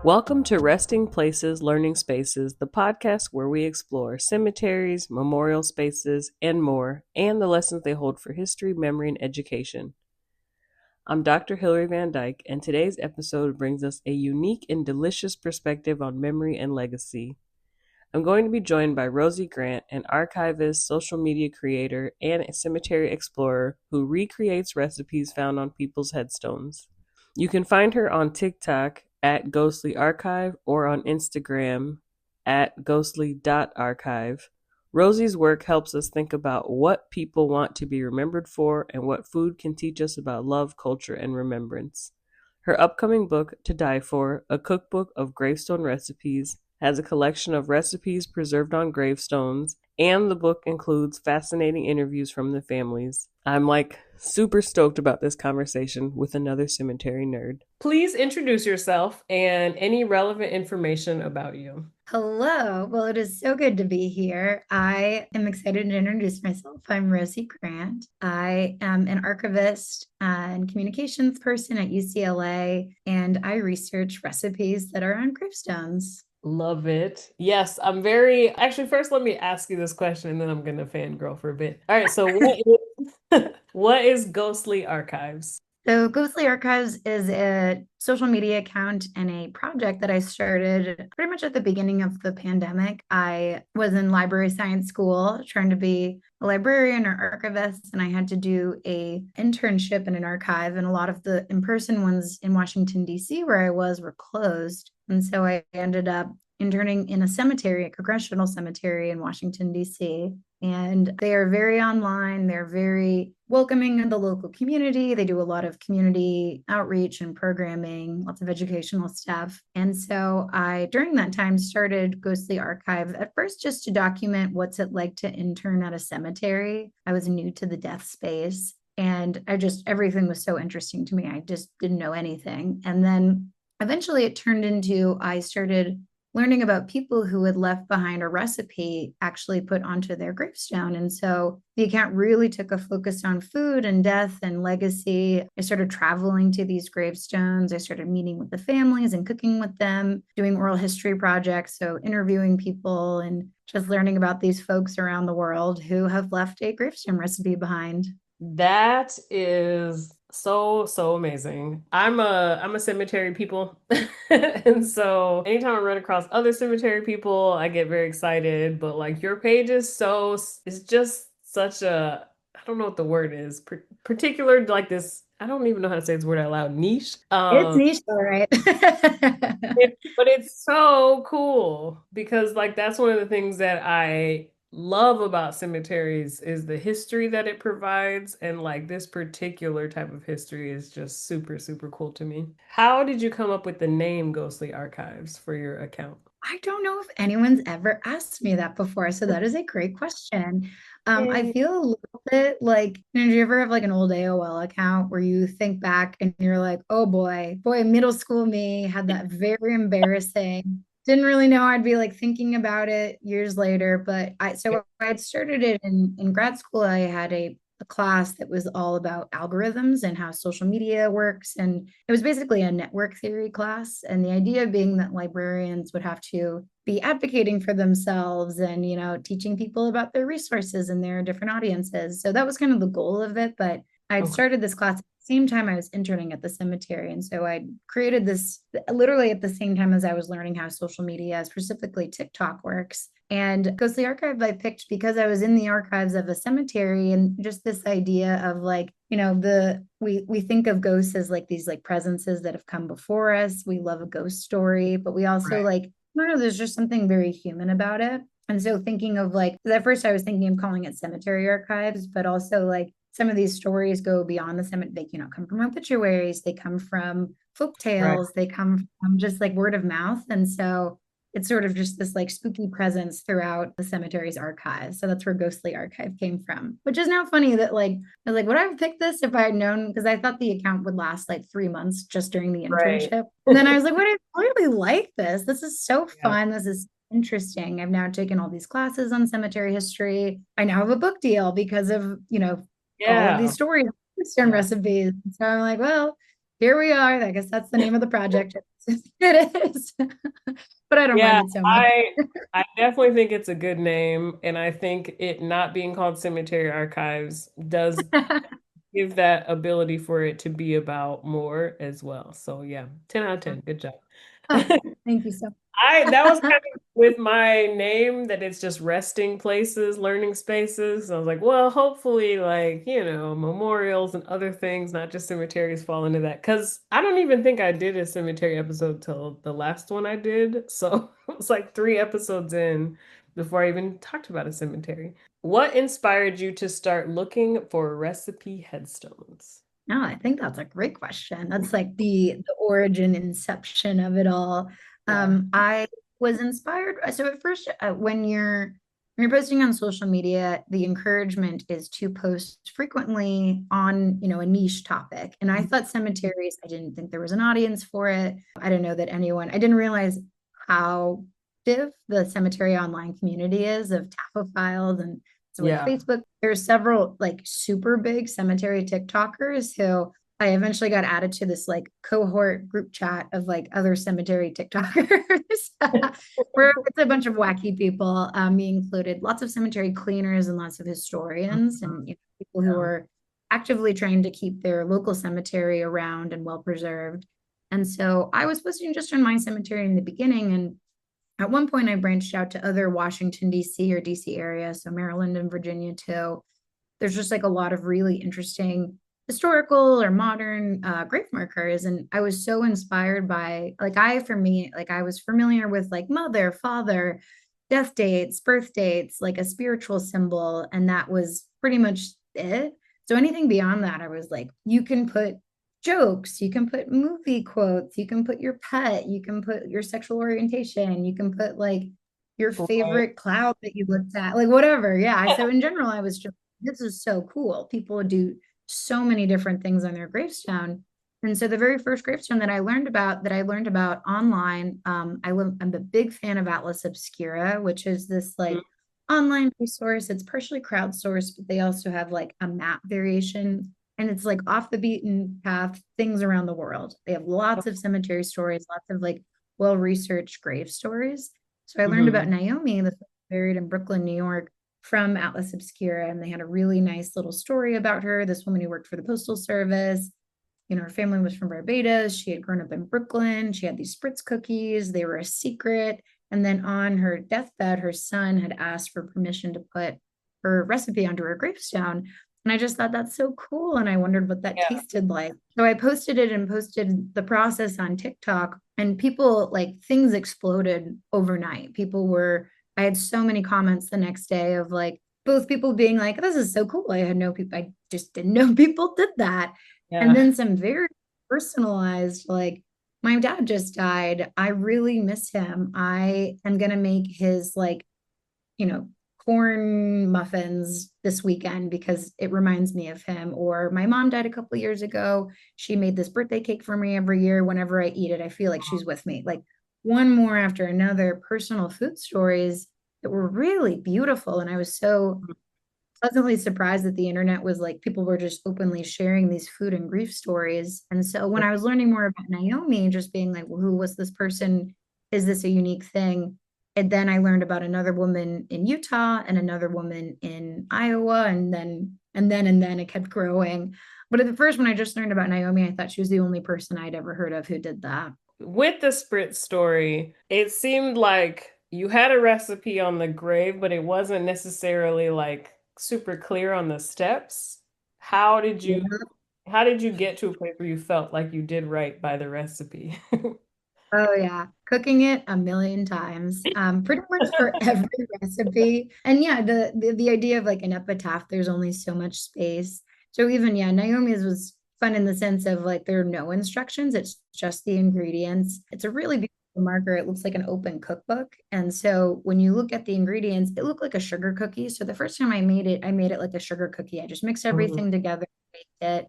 Welcome to Resting Places, Learning Spaces, the podcast where we explore cemeteries, memorial spaces, and more, and the lessons they hold for history, memory, and education. I'm Dr. Hilary Van Dyke, and today's episode brings us a unique and delicious perspective on memory and legacy. I'm going to be joined by Rosie Grant, an archivist, social media creator, and a cemetery explorer who recreates recipes found on people's headstones. You can find her on TikTok at Ghostly Archive or on Instagram at ghostly.archive. Rosie's work helps us think about what people want to be remembered for and what food can teach us about love, culture, and remembrance. Her upcoming book, To Die For, a cookbook of gravestone recipes, has a collection of recipes preserved on gravestones, and the book includes fascinating interviews from the families. I'm super stoked about this conversation with another cemetery nerd. Please introduce yourself and any relevant information about you. Hello. Well, it is so good to be here. I am excited to introduce myself. I'm Rosie Grant. I am an archivist and communications person at UCLA, and I research recipes that are on gravestones. Love it. Yes, I'm very actually first let me ask you this question and then I'm gonna fangirl for a bit. All right, so what is Ghostly Archives? So, Ghostly Archives is a social media account and a project that I started pretty much at the beginning of the pandemic. I was in library science school trying to be a librarian or archivist, and I had to do a internship in an archive, and a lot of the in-person ones in Washington, D.C., where I was, were closed. And so I ended up interning in a cemetery, a congressional cemetery in Washington, D.C. And they are very online. They're very welcoming in the local community. They do a lot of community outreach and programming, lots of educational stuff. And so I, during that time, started Ghostly Archive at first just to document what's it like to intern at a cemetery. I was new to the death space, and everything was so interesting to me. I just didn't know anything. And then eventually it turned into, I started learning about people who had left behind a recipe actually put onto their gravestone. And so the account really took a focus on food and death and legacy. I started traveling to these gravestones. I started meeting with the families and cooking with them, doing oral history projects. So interviewing people and just learning about these folks around the world who have left a gravestone recipe behind. That is so amazing. I'm a cemetery people. And so anytime I run across other cemetery people, I get very excited, but like your page is it's just such a I don't know what the word is. Particular like this I don't even know how to say this word out loud. Niche. It's niche, all right. But it's so cool because like that's one of the things that I love about cemeteries is the history that it provides, and like this particular type of history is just super cool to me. How did you come up with the name Ghostly Archives for your account? I don't know if anyone's ever asked me that before, so that is a great question. I Yay. feel a little bit like, do you ever have like an old AOL account where you think back and you're like, oh boy, middle school me had that very embarrassing. Didn't really know I'd be like thinking about it years later, but I had started it in grad school. I had a class that was all about algorithms and how social media works. And it was basically a network theory class. And the idea being that librarians would have to be advocating for themselves and, teaching people about their resources and their different audiences. So that was kind of the goal of it. But I'd Okay. started this class at the same time I was interning at the cemetery. And so I created this literally at the same time as I was learning how social media, specifically TikTok, works. And Ghostly Archive I picked because I was in the archives of a cemetery, and just this idea of like, we think of ghosts as like these like presences that have come before us. We love a ghost story, but we also Right. like, I don't know, there's just something very human about it. And so thinking of like, 'cause at first I was thinking of calling it cemetery archives, but also like some of these stories go beyond the cemetery. They, come from obituaries, they come from folk Right. tales, they come from just like word of mouth. And so it's sort of just this like spooky presence throughout the cemetery's archives. So that's where Ghostly Archive came from, which is now funny that like, I was like, would I have picked this if I had known? Because I thought the account would last like 3 months just during the Right. internship. And then I was like, what, I really like this. This is so Yeah. fun. This is interesting. I've now taken all these classes on cemetery history. I now have a book deal because of, all of these Yeah. stories, Eastern Yeah. recipes. So I'm like, well, here we are. I guess that's the name of the project. It is. But I don't mind Yeah, it so much. I definitely think it's a good name, and I think it not being called Cemetery Archives does give that ability for it to be about more as well. So yeah, 10 out of 10. Good job. Oh, thank you so I that was much. kind of with my name that it's just resting places, learning spaces. I was like, well, hopefully, like, memorials and other things, not just cemeteries, fall into that. Because I don't even think I did a cemetery episode till the last one I did. So it was like 3 episodes in before I even talked about a cemetery. What inspired you to start looking for recipe headstones? No, I think that's a great question. That's like the origin inception of it all. Yeah. I was inspired. So at first, when you're posting on social media, the encouragement is to post frequently on, a niche topic. And I thought cemeteries, I didn't think there was an audience for it. I didn't know that anyone, I didn't realize how active the cemetery online community is of tapophiles and so with Yeah. Facebook, there's several like super big cemetery TikTokers who I eventually got added to this like cohort group chat of like other cemetery TikTokers where it's a bunch of wacky people, me included, lots of cemetery cleaners and lots of historians and people who Yeah. are actively trying to keep their local cemetery around and well preserved. And so I was posting just on my cemetery in the beginning, and at one point, I branched out to other Washington, D.C. or D.C. areas, so Maryland and Virginia too. There's just like a lot of really interesting historical or modern grave markers. And I was so inspired by, for me, like I was familiar with like mother, father, death dates, birth dates, like a spiritual symbol. And that was pretty much it. So anything beyond that, I was like, you can put jokes, you can put movie quotes, you can put your pet, you can put your sexual orientation, you can put like your Right. favorite cloud that you looked at, like whatever. Yeah. So in general, I was just, this is so cool. People do so many different things on their gravestone. And so the very first gravestone that I learned about online, I'm a big fan of Atlas Obscura, which is this like online resource. It's partially crowdsourced, but they also have like a map variation, and it's like off the beaten path things around the world. They have lots of cemetery stories, lots of like well-researched grave stories. So I learned about Mhm. Naomi, the buried in Brooklyn, New York, from Atlas Obscura, and they had a really nice little story about her. This woman who worked for the Postal Service. Her family was from Barbados. She had grown up in Brooklyn. She had these Spritz cookies. They were a secret. And then on her deathbed, her son had asked for permission to put her recipe onto her gravestone. And I just thought that's so cool. And I wondered what that Yeah. tasted like. So I posted it and posted the process on TikTok, and people like things exploded overnight. I had so many comments the next day of like, both people being like, this is so cool. I just didn't know people did that. And Yeah. then some very personalized, like, my dad just died. I really miss him. I am going to make his, like, you know, corn muffins this weekend because it reminds me of him. Or my mom died a couple of years ago. She made this birthday cake for me every year. Whenever I eat it, I feel like she's with me. Like one more after another, personal food stories that were really beautiful. And I was so pleasantly surprised that the internet was like people were just openly sharing these food and grief stories. And so when I was learning more about Naomi, just being like, well, who was this person? Is this a unique thing? And then I learned about another woman in Utah and another woman in Iowa, and then it kept growing. But at the first, when I just learned about Naomi, I thought she was the only person I'd ever heard of who did that. With the Spritz story, it seemed like you had a recipe on the grave, but it wasn't necessarily like super clear on the steps. How did you Yeah. how did you get to a place where you felt like you did right by the recipe? Oh yeah, cooking it a million times, pretty much for every recipe. And yeah, the idea of like an epitaph, there's only so much space. So even yeah, Naomi's was fun in the sense of like there are no instructions, it's just the ingredients. It's a really beautiful marker. It looks like an open cookbook. And so when you look at the ingredients, it looked like a sugar cookie. So the first time I made it like a sugar cookie. I just mixed Mhm. everything together, baked it.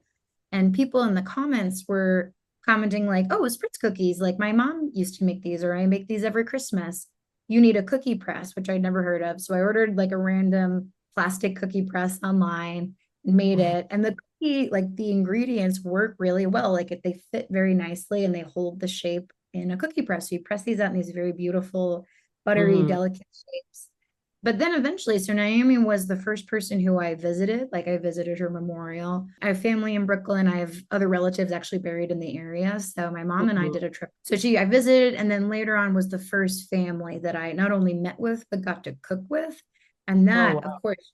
And people in the comments were commenting like, "Oh, Spritz cookies! Like my mom used to make these, or I make these every Christmas. You need a cookie press," which I'd never heard of. So I ordered like a random plastic cookie press online and made it. And the cookie, like the ingredients work really well. Like they fit very nicely and they hold the shape in a cookie press. So you press these out in these very beautiful, buttery, Mm-hmm. delicate shapes. But then eventually, so Naomi was the first person who I visited. Like I visited her memorial. I have family in Brooklyn. I have other relatives actually buried in the area. So my mom and I Mm-hmm. did a trip. I visited, and then later on was the first family that I not only met with, but got to cook with. And Oh that, of wow. course,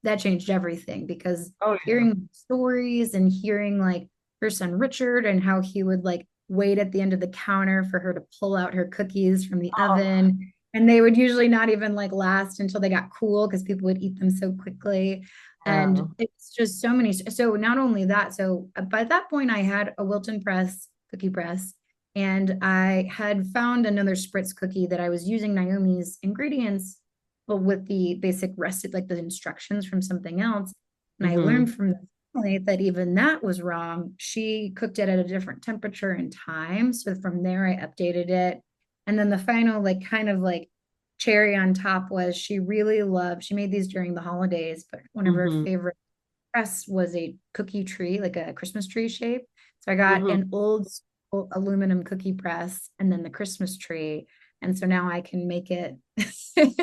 that changed everything because Oh yeah. hearing stories and hearing like her son Richard and how he would like wait at the end of the counter for her to pull out her cookies from the Oh oven, and they would usually not even like last until they got cool because people would eat them so quickly. And yeah. it's just so many. So not only that, so by that point I had a Wilton press, cookie press, and I had found another spritz cookie that I was using Naomi's ingredients, but with the basic recipe, like the instructions from something else. And I Mm-hmm. learned from the family that even that was wrong. She cooked it at a different temperature and time. So from there, I updated it. And then the final, like, kind of like cherry on top was she made these during the holidays, but one of her Mm-hmm. favorite press was a cookie tree, like a Christmas tree shape. So I got Mm-hmm. an old school aluminum cookie press and then the Christmas tree. And so now I can make it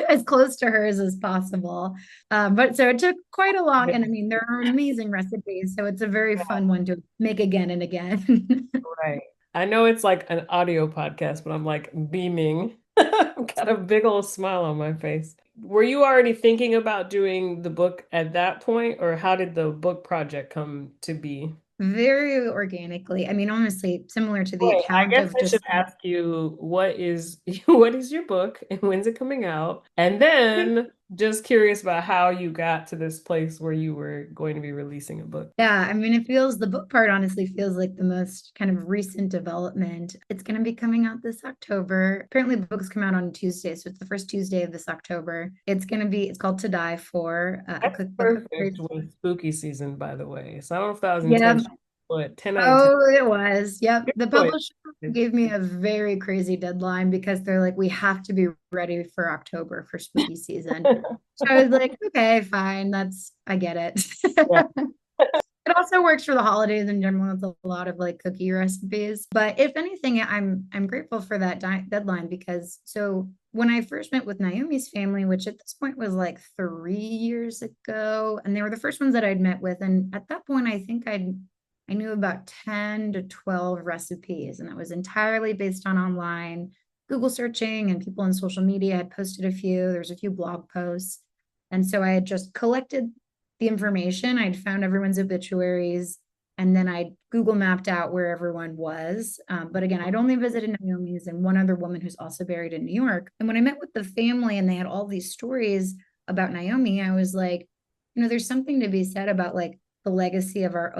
as close to hers as possible. But so it took quite a long, Yeah. and I mean, there are amazing recipes. So it's a very fun one to make again and again. Right. I know it's like an audio podcast, but I'm like beaming. I've got a big old smile on my face. Were you already thinking about doing the book at that point, or how did the book project come to be? Very organically. I mean, honestly, similar to the Wait, I account guess of I should just ask you what is what is your book and when's it coming out? And then just curious about how you got to this place where you were going to be releasing a book. yeah, I mean, the book part honestly feels like the most kind of recent development. It's going to be coming out this October. Apparently, the books come out on Tuesday, so it's the first Tuesday of this October. It's called To Die For, a That's cookbook. perfect with spooky season, by the way. So I don't know if that was Yeah. intentional, but 10 out of 10. Oh, it was. Yep. Good The choice. publisher gave me a very crazy deadline because they're like, we have to be ready for October for spooky season. So I was like, okay, fine. I get Yeah. it. It also works for the holidays in general. It's a lot of like cookie recipes. But if anything, I'm grateful for that deadline because so when I first met with Naomi's family, which at this point was like 3 years ago, and they were the first ones that I'd met with, and at that point, I knew about 10 to 12 recipes, and that was entirely based on online Google searching, and people on social media had posted a few. There's a few blog posts, and so I had just collected the information. I'd found everyone's obituaries, and then I Google mapped out where everyone was. But again, I'd only visited Naomi's and one other woman who's also buried in New York. And when I met with the family and they had all these stories about Naomi, I was like, there's something to be said about like the legacy of our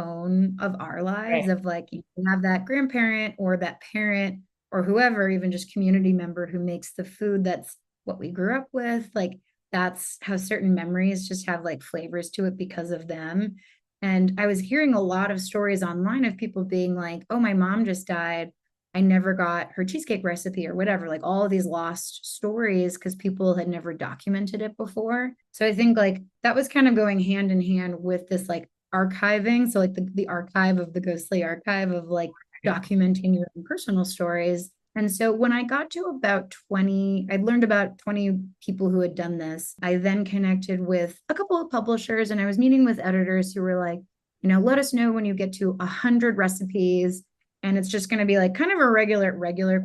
lives, Right. of like you have that grandparent or that parent or whoever, even just community member who makes the food that's what we grew up with. Like that's how certain memories just have like flavors to it because of them. And I was hearing a lot of stories online of people being like, oh, my mom just died. I never got her cheesecake recipe or whatever, like all of these lost stories because people had never documented it before. So I think like that was kind of going hand in hand with this like archiving. So like the archive of the ghostly archive of like documenting your own personal stories. And so when I got to about 20, I'd learned about 20 people who had done this. I then connected with a couple of publishers and I was meeting with editors who were like, let us know when you get to 100 recipes. And it's just going to be like kind of a regular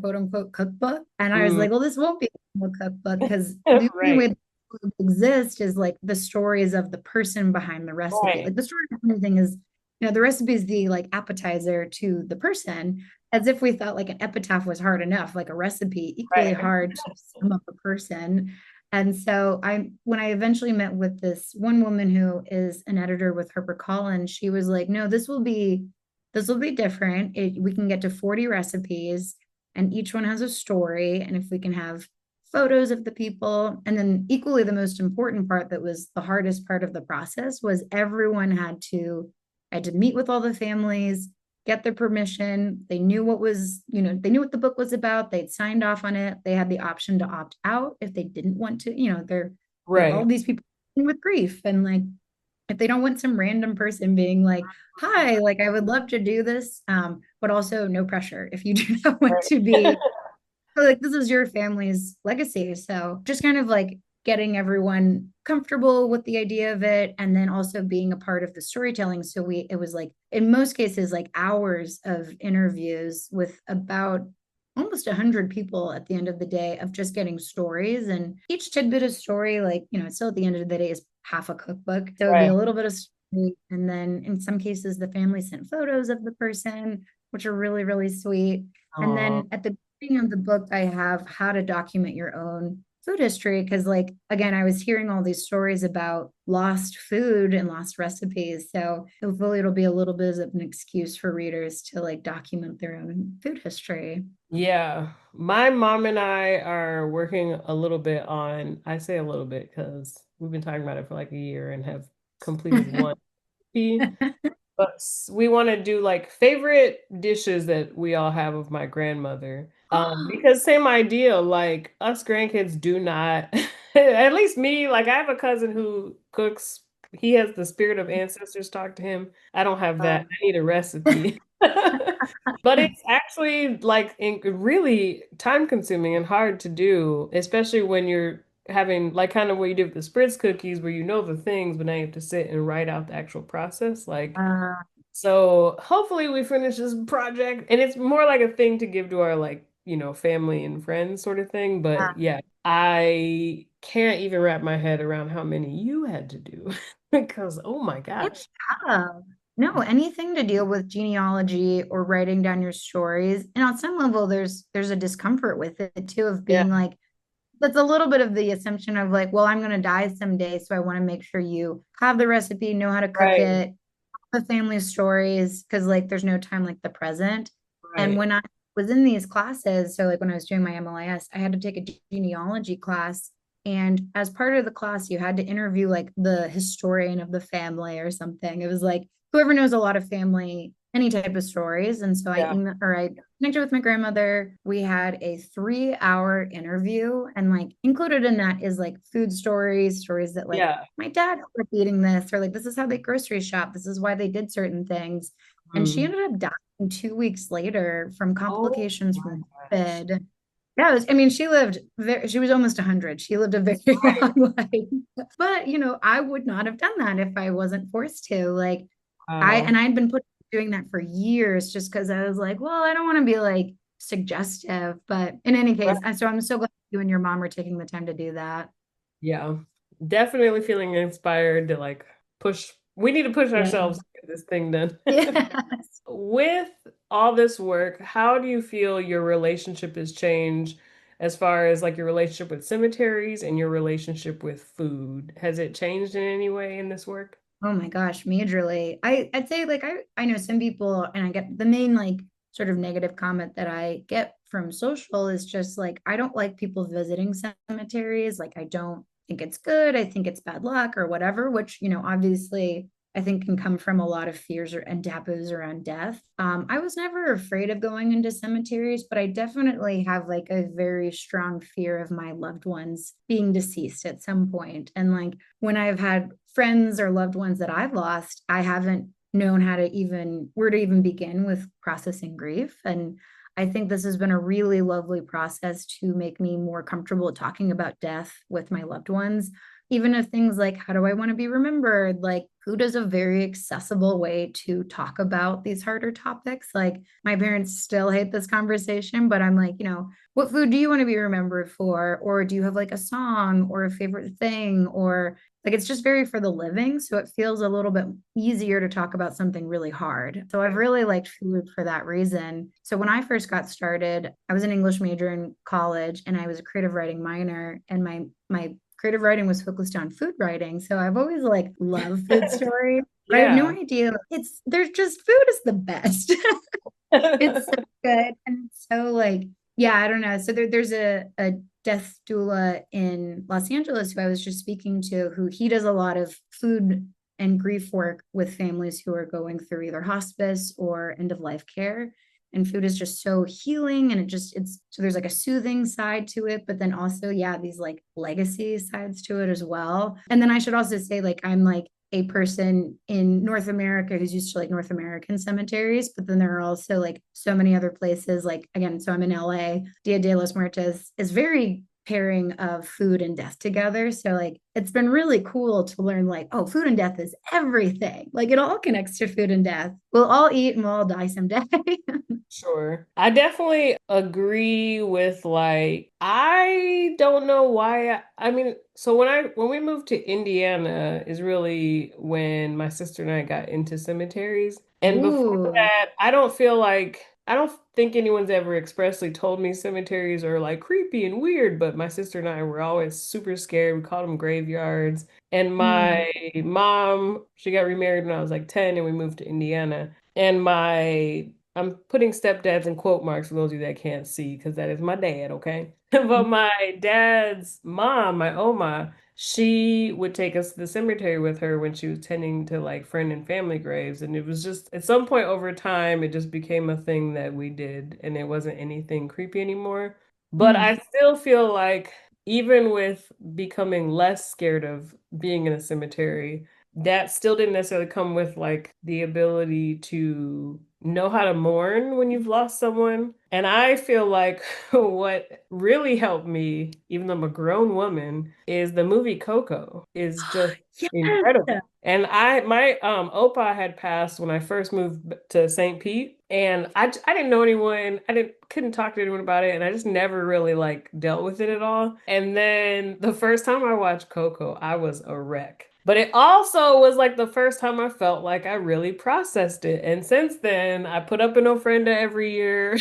quote unquote cookbook. And I was Mm. like, well, this won't be a cookbook because the only way Right. that exist is like the stories of the person behind the recipe. Right. Like the story of anything is, the recipe is the like appetizer to the person, as if we thought like an epitaph was hard enough, like a recipe equally Right. hard to sum up a person. And so when I eventually met with this one woman who is an editor with HarperCollins, she was like, no, this will be different. We can get to 40 recipes and each one has a story. And if we can have photos of the people, and then equally the most important part that was the hardest part of the process was everyone had to meet with all the families, get their permission. They knew they knew what the book was about. They'd signed off on it. They had the option to opt out if they didn't want to, they're all Right. these people with grief and like if they don't want some random person being like, hi, like I would love to do this, but also no pressure if you do not want to be like this is your family's legacy. So just kind of like getting everyone comfortable with the idea of it and then also being a part of the storytelling. So it was like in most cases like hours of interviews with about almost 100 people at the end of the day of just getting stories, and each tidbit of story, like, still at the end of the day is half a cookbook. So it'd be Right. a little bit of story, and then in some cases the family sent photos of the person, which are really, really sweet. And Oh, then at the beginning of the book, I have how to document your own food history. Because, like, again, I was hearing all these stories about lost food and lost recipes. So hopefully, it'll be a little bit of an excuse for readers to like document their own food history. yeah. My mom and I are working a little bit on, I say a little bit because we've been talking about it for like a year and have completed one. But we want to do like favorite dishes that we all have of my grandmother. Because same idea, like us grandkids do not, at least me, like I have a cousin who cooks. He has the spirit of ancestors talk to him. I don't have that. I need a recipe. But it's actually like really time consuming and hard to do, especially when you're having like kind of what you did with the spritz cookies where you know the things, but now you have to sit and write out the actual process. Like, uh, so hopefully we finish this project and it's more like a thing to give to our like, family and friends sort of thing. But yeah, I can't even wrap my head around how many you had to do because oh my gosh. yeah. No, anything to deal with genealogy or writing down your stories. And on some level, there's a discomfort with it too, of Yeah, being like, that's a little bit of the assumption of like, well, I'm going to die someday, so I want to make sure you have the recipe, know how to cook right, it, the family stories, because like there's no time like the present. And right. when I was in these classes, so like when I was doing my MLIS, I had to take a genealogy class. And as part of the class, you had to interview like the historian of the family or something. It was like whoever knows a lot of family, any type of stories. And so Yeah, I connected with my grandmother. We had a 3 hour interview, and like included in that is like food stories, stories that like yeah. my dad was eating this, or like this is how they grocery shop, this is why they did certain things. And she Mm. ended up dying 2 weeks later from Oh complications my from gosh. COVID. Yeah, I mean, she was almost 100. She lived a very long life. But, I would not have done that if I wasn't forced to. Like, Wow. I'd been doing that for years just because I was like, well, I don't want to be like suggestive. But in any case, so I'm so glad you and your mom are taking the time to do that. Yeah, definitely feeling inspired to like push. We need to push Yeah. ourselves to get this thing done. Yes. With all this work, how do you feel your relationship has changed as far as like your relationship with cemeteries and your relationship with food? Has it changed in any way in this work? Oh my gosh, majorly. I'd say like I know some people, and I get the main like sort of negative comment that I get from social is just like I don't like people visiting cemeteries. Like I don't think it's good. I think it's bad luck or whatever, which, obviously I think can come from a lot of fears and taboos around death. I was never afraid of going into cemeteries, but I definitely have like a very strong fear of my loved ones being deceased at some point. And like when I've had friends or loved ones that I've lost, I haven't known where to even begin with processing grief. And I think this has been a really lovely process to make me more comfortable talking about death with my loved ones. Even if things like, how do I want to be remembered? Like, food is a very accessible way to talk about these harder topics. Like, my parents still hate this conversation, but I'm like, what food do you want to be remembered for? Or do you have like a song or a favorite thing? Or like it's just very for the living. So it feels a little bit easier to talk about something really hard. So I've really liked food for that reason. So when I first got started, I was an English major in college and I was a creative writing minor. And my creative writing was focused on food writing. So I've always like loved food stories. But I have no Yeah. idea. There's just food is the best. It's so good. And it's so like, yeah, I don't know. So there's a death doula in Los Angeles who I was just speaking to, who he does a lot of food and grief work with families who are going through either hospice or end of life care. And food is just so healing, and it's so there's like a soothing side to it, but then also, yeah, these like legacy sides to it as well. And then I should also say, like, I'm like a person in North America who's used to like North American cemeteries, but then there are also like so many other places. Like again, so I'm in LA. Dia de los Muertos is very pairing of food and death together. So like it's been really cool to learn like, oh, food and death is everything. Like it all connects to food and death. We'll all eat and we'll all die someday. Sure. I definitely agree with like I don't know why I mean so when we moved to Indiana is really when my sister and I got into cemeteries. And before Ooh. that, I don't think anyone's ever expressly told me cemeteries are like creepy and weird, but my sister and I were always super scared. We called them graveyards. And Mm. my mom, she got remarried when I was like 10 and we moved to Indiana. And my I'm putting stepdads in quote marks for those of you that can't see because that is my dad, okay? But my dad's mom, my Oma, she would take us to the cemetery with her when she was tending to like friend and family graves. And it was just at some point over time, it just became a thing that we did, and it wasn't anything creepy anymore. But I Mm. still feel like even with becoming less scared of being in a cemetery, that still didn't necessarily come with like the ability to know how to mourn when you've lost someone. And I feel like what really helped me, even though I'm a grown woman, is the movie Coco is just Yes. incredible. And my Opa had passed when I first moved to St. Pete, and I didn't know anyone. I didn't couldn't talk to anyone about it, and I just never really like dealt with it at all. And then the first time I watched Coco, I was a wreck. But it also was like the first time I felt like I really processed it. And since then, I put up an ofrenda every year.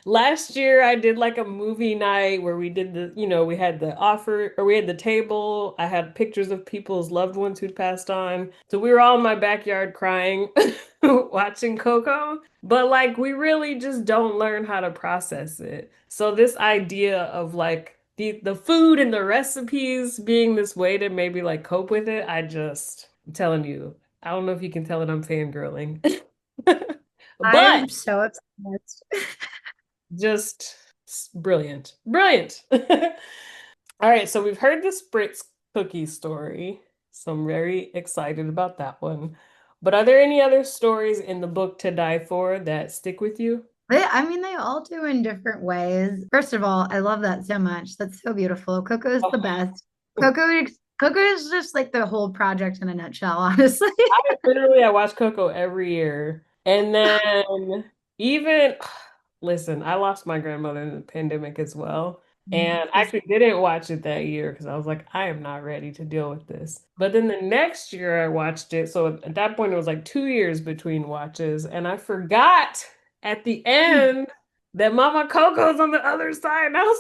Last year, I did like a movie night where we did we had the offer or we had the table. I had pictures of people's loved ones who'd passed on. So we were all in my backyard crying, watching Coco. But like, we really just don't learn how to process it. So this idea of like the food and the recipes being this way to maybe like cope with it, I'm telling you, I don't know if you can tell that I'm fangirling. But I'm so obsessed. just brilliant. Brilliant. All right, so we've heard the Spritz cookie story, so I'm very excited about that one. But are there any other stories in the book to die for that stick with you? I mean, they all do in different ways. First of all, I love that so much. That's so beautiful. Coco is the best. Coco is just like the whole project in a nutshell, honestly. I watch Coco every year. And then even listen, I lost my grandmother in the pandemic as well. And I She's actually didn't watch it that year because I was like, I am not ready to deal with this. But then the next year I watched it. So at that point, it was like 2 years between watches. And I forgot at the end that Mama Coco's on the other side. And I was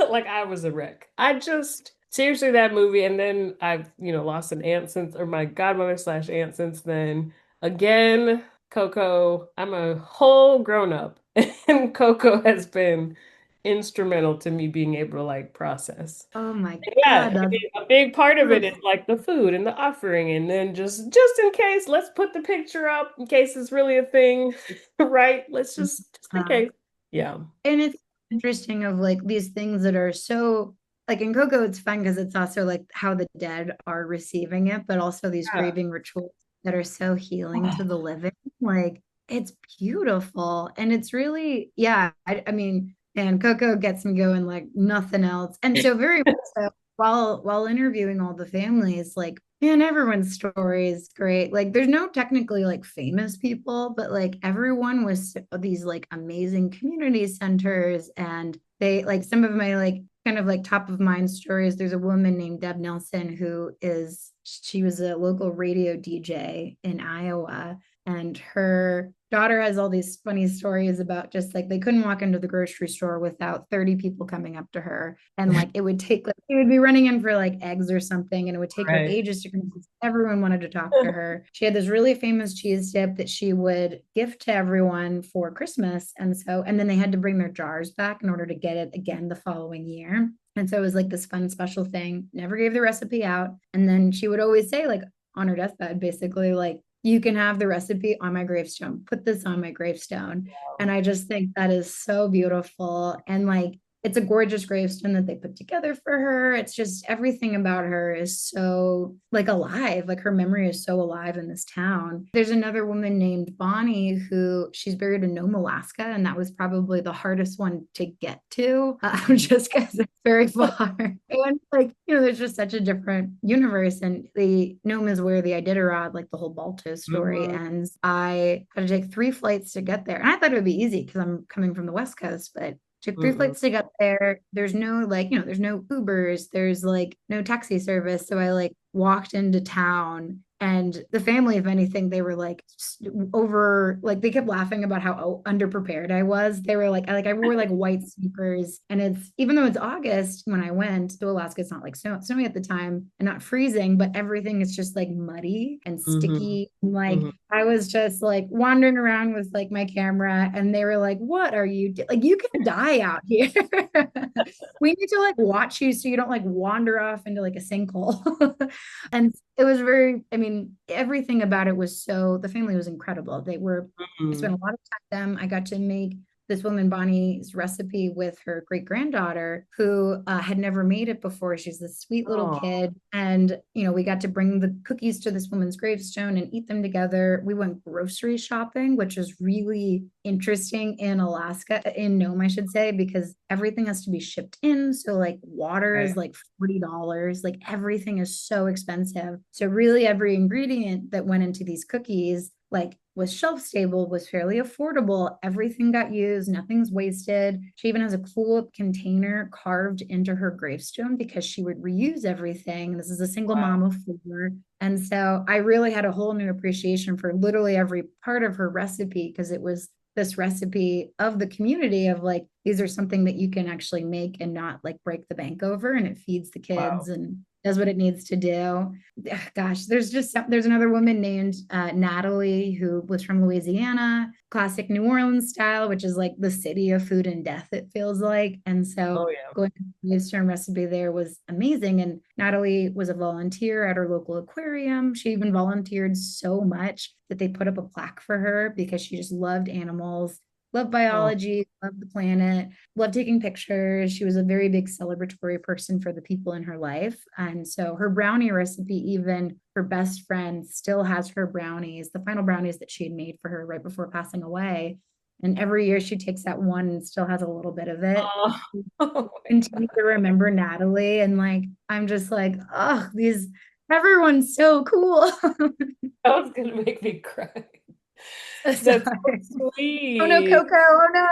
like, like I was a wreck. I just seriously that movie. And then I've, lost an aunt since, or my godmother slash aunt since then. Again, Coco, I'm a whole grown up, and Coco has been instrumental to me being able to like process. oh my Yeah, God, that's a big part of it is beautiful. like the food and the offering, and then just in case, let's put the picture up in case it's really a thing, right? Let's just in Uh, case. Yeah. and it's interesting of like these things that are so like in Coco, it's fun because it's also like how the dead are receiving it, but also these Yeah. grieving rituals that are so healing to the living. Like it's beautiful. And it's really, yeah, I mean, and Coco gets me going like nothing else. And so very much so while interviewing all the families, like man, everyone's story is great. Like, there's no technically like famous people, but like everyone was these like amazing community centers. And they like some of my like kind of like top of mind stories. There's a woman named Deb Nelson she was a local radio DJ in Iowa. And her daughter has all these funny stories about just like they couldn't walk into the grocery store without 30 people coming up to her. And like it would take like, it would be running in for like eggs or something, and it would take her Right. ages to convince everyone wanted to talk to her. She had this really famous cheese dip that she would gift to everyone for Christmas. And then they had to bring their jars back in order to get it again the following year. And so it was like this fun special thing. Never gave the recipe out. And then she would always say, like, on her deathbed, basically, like, you can have the recipe on my gravestone. Put this on my gravestone. And I just think that is so beautiful. And like it's a gorgeous gravestone that they put together for her. It's just everything about her is so like alive. Like her memory is so alive in this town. There's another woman named Bonnie who she's buried in Nome, Alaska, and that was probably the hardest one to get to, just because it's very far. And like, there's just such a different universe. And the Nome is where the Iditarod, like the whole Balto story Mhm. ends. I had to take 3 flights to get there. And I thought it would be easy because I'm coming from the West Coast, but took 3 flights to get there. There's no like, there's no Ubers, there's like no taxi service. So I like walked into town and the family, if anything, they were like over, like they kept laughing about how underprepared I was. They were like I wore like white sneakers, and it's even though it's August when I went to Alaska, it's not like snowing at the time and not freezing, but everything is just like muddy and Mhm. sticky. And, like Mhm. I was just like wandering around with like my camera, and they were like, "What are you like? You can die out here." We need to like watch you so you don't like wander off into like a sinkhole. And it was very, I mean, everything about it was so, the family was incredible. I spent Mhm. a lot of time with them. I got to make this woman Bonnie's recipe with her great granddaughter who had never made it before. She's this sweet little Oh, kid. And, we got to bring the cookies to this woman's gravestone and eat them together. We went grocery shopping, which is really interesting in Alaska, in Nome, I should say, because everything has to be shipped in. So, like, water right. is like $40. Like, everything is so expensive. So, really, every ingredient that went into these cookies like was shelf stable, was fairly affordable. Everything got used, nothing's wasted. She even has a cool container carved into her gravestone because she would reuse everything. This is a single Wow. mom of four. And so I really had a whole new appreciation for literally every part of her recipe because it was this recipe of the community of like, these are something that you can actually make and not like break the bank over, and it feeds the Wow. kids and does what it needs to do. Gosh, there's another woman named Natalie who was from Louisiana, classic New Orleans style, which is like the city of food and death, it feels like. And so Oh yeah. going to the Eastern recipe there was amazing. And Natalie was a volunteer at her local aquarium. She even volunteered so much that they put up a plaque for her because she just loved animals, loved Oh. biology, loved the planet, loved taking pictures. She was a very big celebratory person for the people in her life. And so her brownie recipe, even her best friend still has her brownies, the final brownies that she had made for her right before passing away. And every year she takes that one and still has a little bit of it. Oh. Oh my Continue God. to remember Natalie. And like, I'm just like, oh, everyone's so cool. That was gonna make me cry. So That's sorry. so Oh no, sweet. Coco. Oh no.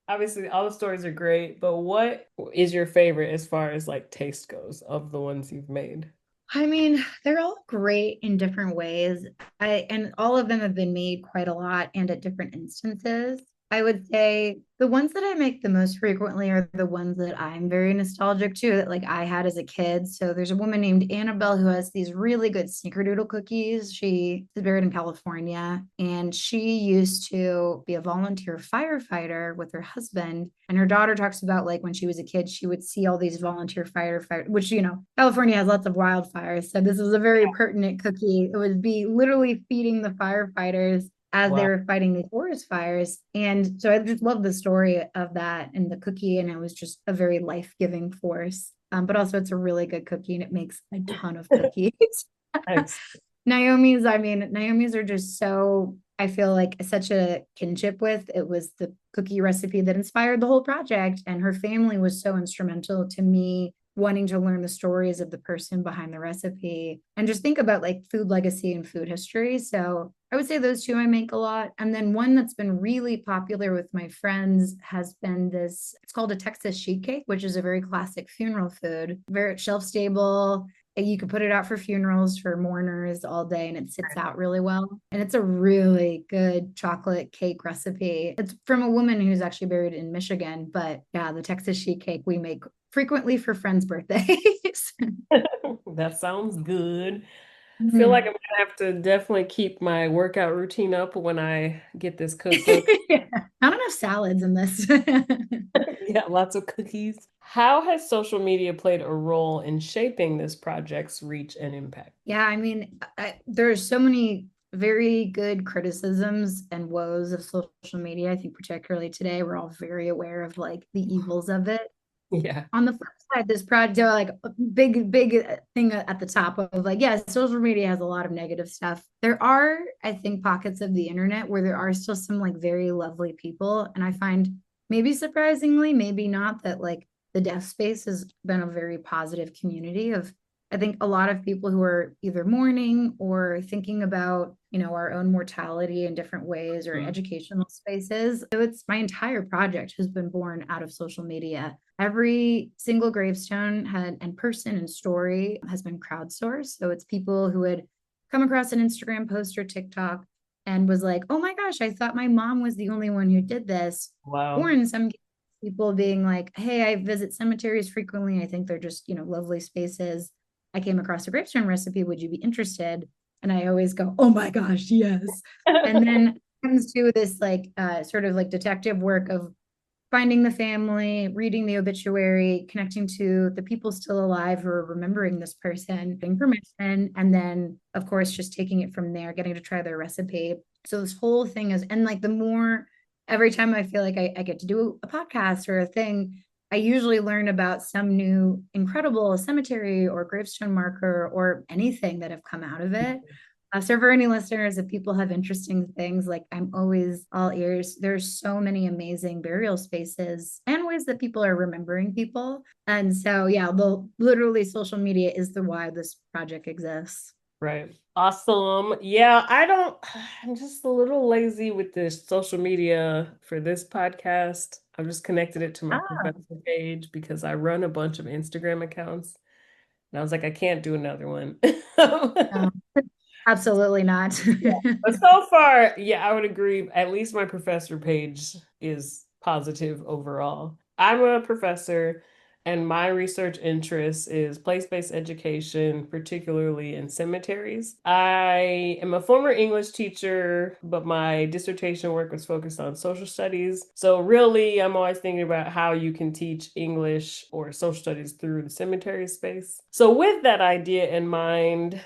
Obviously, all the stories are great, but what is your favorite as far as like taste goes of the ones you've made? I mean, they're all great in different ways. And all of them have been made quite a lot and at different instances. I would say the ones that I make the most frequently are the ones that I'm very nostalgic to, that like I had as a kid. So there's a woman named Annabelle who has these really good snickerdoodle cookies. She is buried in California, and she used to be a volunteer firefighter with her husband. And her daughter talks about like when she was a kid, she would see all these volunteer firefighters, which, California has lots of wildfires. So this was a very pertinent cookie. It would be literally feeding the firefighters as they Wow. were fighting these forest fires. And so I just love the story of that and the cookie. And it was just a very life giving force. But also, it's a really good cookie and it makes a ton of cookies. Thanks. Naomi's are just so, I feel like such a kinship with. It was the cookie recipe that inspired the whole project, and her family was so instrumental to me wanting to learn the stories of the person behind the recipe and just think about like food legacy and food history. So I would say those two I make a lot. And then one that's been really popular with my friends has been it's called a Texas sheet cake, which is a very classic funeral food, very shelf stable. You could put it out for funerals for mourners all day and it sits out really well. And it's a really good chocolate cake recipe. It's from a woman who's actually buried in Michigan. But yeah, the Texas sheet cake we make frequently for friends' birthdays. That sounds good. I feel like Mhm. I'm gonna have to definitely keep my workout routine up when I get this cooked up. Yeah. Not enough salads in this. Yeah, lots of cookies. How has social media played a role in shaping this project's reach and impact? Yeah, I mean, there's so many very good criticisms and woes of social media. I think particularly today, we're all very aware of like the evils of it. Yeah. On the flip side, this project, like a big thing at the top of like, yes, social media has a lot of negative stuff. There are, I think, pockets of the internet where there are still some like very lovely people. And I find maybe surprisingly, maybe not, that like the deaf space has been a very positive community of, I think, a lot of people who are either mourning or thinking about, our own mortality in different ways, or Mm. educational spaces. So it's my entire project has been born out of social media. Every single gravestone had and person and story has been crowdsourced. So it's people who had come across an Instagram post or TikTok and was like, oh my gosh, I thought my mom was the only one who did this. Or Wow. in some cases, people being like, hey, I visit cemeteries frequently. I think they're just, lovely spaces. I came across a gravestone recipe. Would you be interested? And I always go, oh my gosh, yes. And then it comes to this like sort of like detective work of finding the family, reading the obituary, connecting to the people still alive who are remembering this person, getting permission, and then, of course, just taking it from there, getting to try their recipe. So this whole thing is, and like the more, every time I feel like I get to do a podcast or a thing, I usually learn about some new incredible cemetery or gravestone marker or anything that have come out of it. So for any listeners, if people have interesting things, like I'm always all ears. There's so many amazing burial spaces and ways that people are remembering people. And so, yeah, literally social media is the why this project exists. Right. Awesome. Yeah, I'm just a little lazy with this social media for this podcast. I've just connected it to my Ah, professor page because I run a bunch of Instagram accounts. And I was like, I can't do another one. no, absolutely not. Yeah. But so far, yeah, I would agree. At least my professor page is positive overall. I'm a professor, and my research interest is place-based education, particularly in cemeteries. I am a former English teacher, but my dissertation work was focused on social studies. So really, I'm always thinking about how you can teach English or social studies through the cemetery space. So with that idea in mind,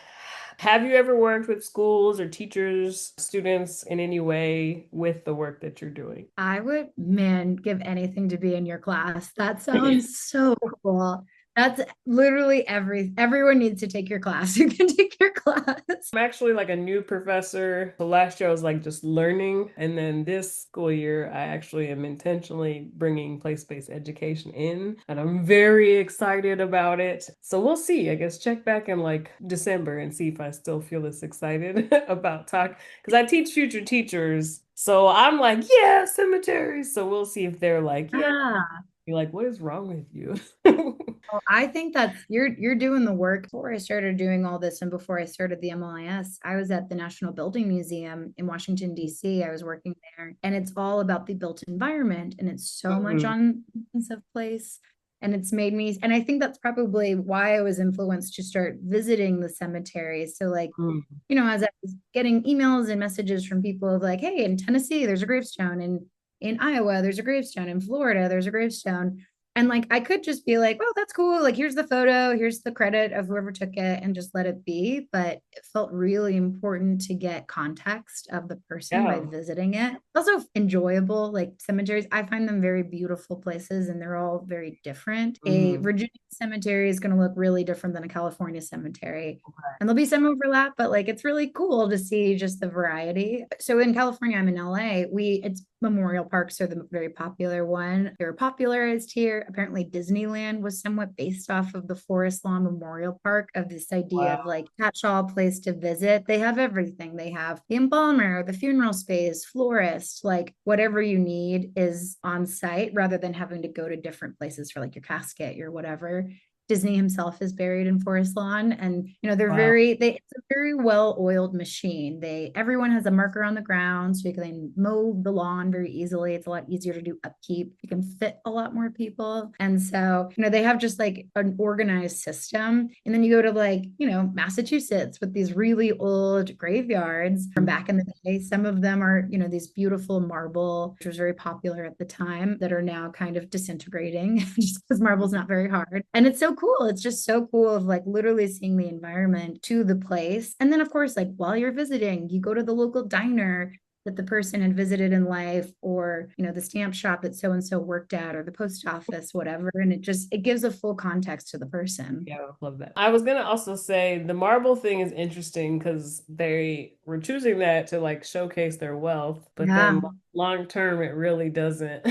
have you ever worked with schools or teachers, students in any way with the work that you're doing? I would, man, give anything to be in your class. That sounds so cool. That's literally everyone needs to take your class. You can take your class. I'm actually like a new professor. The last year I was like just learning. And then this school year, I actually am intentionally bringing place-based education in. And I'm very excited about it. So we'll see. I guess check back in like December and see if I still feel this excited about talk. Because I teach future teachers. So I'm like, yeah, cemeteries. So we'll see if they're like, yeah. Ah. Be like, what is wrong with you? Well, I think that's you're doing the work. Before I started doing all this and before I started the MLIS, I was at the National Building Museum in Washington, D.C. I was working there, and it's all about the built environment, and it's so much Mhm. on sense of place. And it's made me, and I think that's probably why I was influenced to start visiting the cemeteries. So like, Mhm. as I was getting emails and messages from people of like, hey, in Tennessee, there's a gravestone, and in Iowa, there's a gravestone, in Florida, there's a gravestone. And like I could just be like, oh, that's cool. Like here's the photo, here's the credit of whoever took it, and just let it be. But it felt really important to get context of the person by Yeah. visiting it. Also enjoyable, like cemeteries. I find them very beautiful places and they're all very different. A Mhm. Virginia cemetery is going to look really different than a California cemetery. And there'll be some overlap, but like it's really cool to see just the variety. So in California, I'm in LA. It's memorial parks are the very popular one. They were popularized here. Apparently, Disneyland was somewhat based off of the Forest Lawn Memorial Park, of this idea of Wow. like catch-all place to visit. They have everything. They have the embalmer, the funeral space, florist, like whatever you need is on site rather than having to go to different places for like your casket, your whatever. Disney himself is buried in Forest Lawn, and Wow. it's a very well-oiled machine. Everyone has a marker on the ground, so you can mow the lawn very easily. It's a lot easier to do upkeep. You can fit a lot more people, and so they have just like an organized system. And then you go to like Massachusetts with these really old graveyards from back in the day. Some of them are these beautiful marble, which was very popular at the time, that are now kind of disintegrating just because marble's not very hard. And it's so cool. It's just so cool of like literally seeing the environment to the place. And then, of course, like while you're visiting, you go to the local diner that the person had visited in life, or, you know, the stamp shop that so and so worked at, or the post office, whatever. And it gives a full context to the person. Yeah, I love that. I was gonna also say the marble thing is interesting because they were choosing that to like showcase their wealth, but then Yeah. long term it really doesn't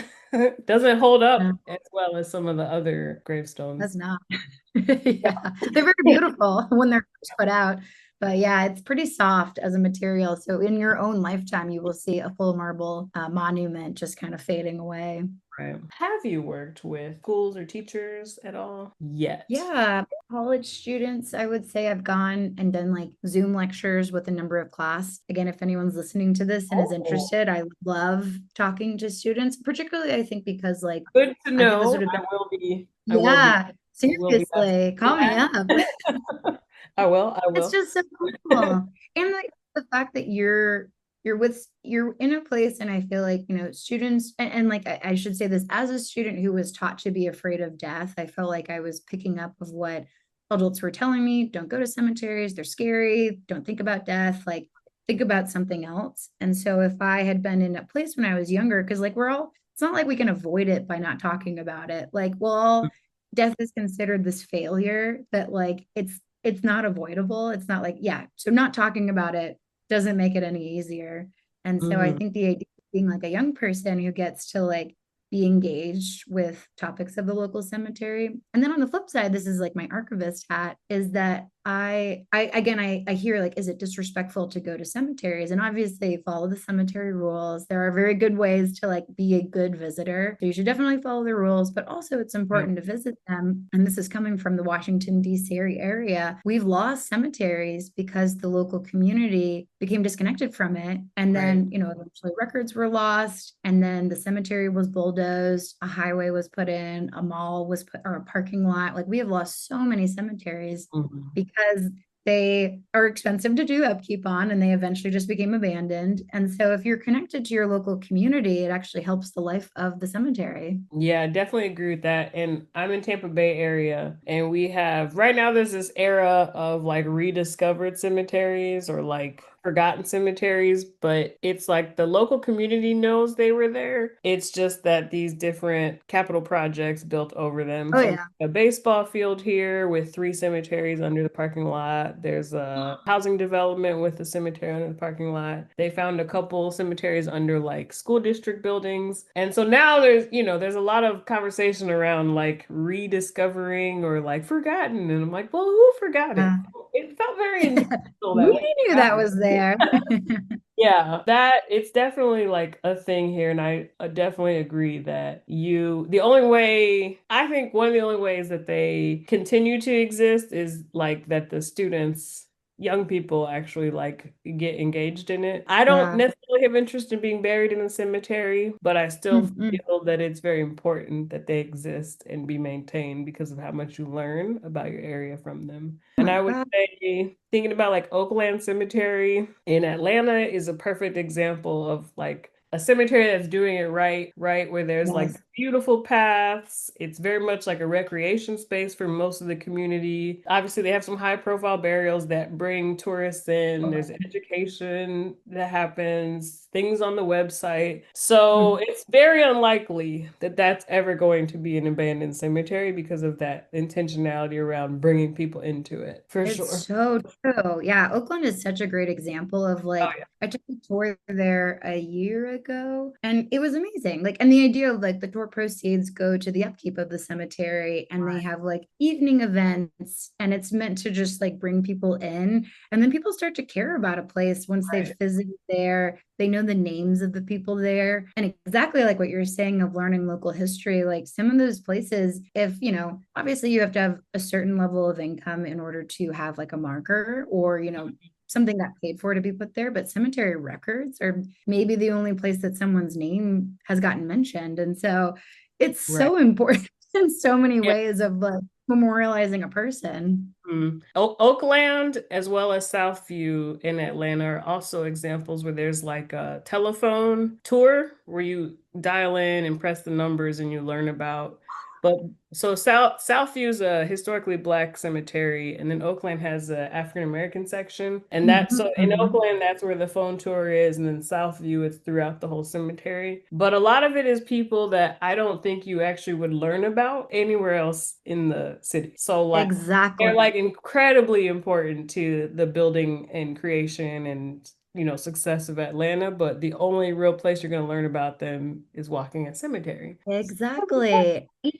doesn't hold Yeah, up as well as some of the other that's gravestones. not. Yeah, they're very beautiful when they're first put out. But yeah, it's pretty soft as a material. So in your own lifetime, you will see a full marble monument just kind of fading away. Right. Have you worked with schools or teachers at all yet? Yeah, college students, I would say I've gone and done like Zoom lectures with a number of class. Again, if anyone's listening to this and is Oh, interested, I love talking to students, particularly I think because like good to I've know. visited them. I will be, Yeah, I will be asking seriously, for call me up. that. I It's will. just so cool. And like the fact that you're in a place, and I feel like, you know, students and like I should say this as a student who was taught to be afraid of death, I felt like I was picking up of what adults were telling me. Don't go to cemeteries, they're scary, don't think about death, like think about something else. And so if I had been in a place when I was younger, because like we're all, it's not like we can avoid it by not talking about it. Like, well, death is considered this failure that like it's not avoidable. It's not like, yeah, so not talking about it doesn't make it any easier. And so I Mhm. think the idea of being like a young person who gets to like be engaged with topics of the local cemetery. And then on the flip side, this is like my archivist hat, is that I hear like, is it disrespectful to go to cemeteries? And obviously follow the cemetery rules. There are very good ways to like be a good visitor. So you should definitely follow the rules, but also it's Right. important to visit them. And this is coming from the Washington, D.C. area. We've lost cemeteries because the local community became disconnected from it. And Right. then, you know, eventually records were lost. And then the cemetery was bulldozed, a highway was put in, a mall was put, or a parking lot. Like we have lost so many cemeteries Mhm. because they are expensive to do upkeep on and they eventually just became abandoned. And so if you're connected to your local community, it actually helps the life of the cemetery. Yeah, I definitely agree with that. And I'm in Tampa Bay area, and we have right now there's this era of like rediscovered cemeteries or like forgotten cemeteries, but it's like the local community knows they were there. It's just that these different capital projects built over them. Oh So yeah. a baseball field here with three cemeteries under the parking lot. There's a housing development with a cemetery under the parking lot. They found a couple cemeteries under like school district buildings. And so now there's a lot of conversation around like rediscovering or like forgotten. And I'm like, well, who forgot it? Uh, It felt very intentional that we we knew got that it. was there. Yeah, that it's definitely like a thing here, and I definitely agree that the only way, I think one of the only ways that they continue to exist is like that the students, young people actually like get engaged in it. I don't Yeah. necessarily have interest in being buried in a cemetery, but I still Mm-mm. feel that it's very important that they exist and be maintained because of how much you learn about your area from them. Oh And my I would God. say, thinking about like Oakland Cemetery in Atlanta is a perfect example of like a cemetery that's doing it right, right, where there's like Yes. beautiful paths. It's very much like a recreation space for most of the community. Obviously, they have some high profile burials that bring tourists in. There's education that happens, things on the website. So Mhm. it's very unlikely that that's ever going to be an abandoned cemetery because of that intentionality around bringing people into it, for It's sure. so true. Yeah, Oakland is such a great example of Oh like, yeah. I took a tour there a year ago and it was amazing. Like, and the idea of like the tour proceeds go to the upkeep of the cemetery and they have like evening events and it's meant to just like bring people in. And then people start to care about a place once they've Right. visited there. They know the names of the people there. And exactly like what you're saying of learning local history, like some of those places, if, you know, obviously you have to have a certain level of income in order to have like a marker or, you know, something that paid for to be put there. But cemetery records are maybe the only place that someone's name has gotten mentioned. And so it's Right. so important in so many Yeah. ways of like memorializing a person. Oakland as well as Southview in Atlanta are also examples where there's like a telephone tour where you dial in and press the numbers and you learn about But so Southview is a historically black cemetery, and then Oakland has a African American section, and that so Mhm, in mhm. Oakland that's where the phone tour is, and then Southview it's throughout the whole cemetery. But a lot of it is people that I don't think you actually would learn about anywhere else in the city. So like they're Exactly. like incredibly important to the building and creation and success of Atlanta, but the only real place you're going to learn about them is walking a cemetery. Exactly. Even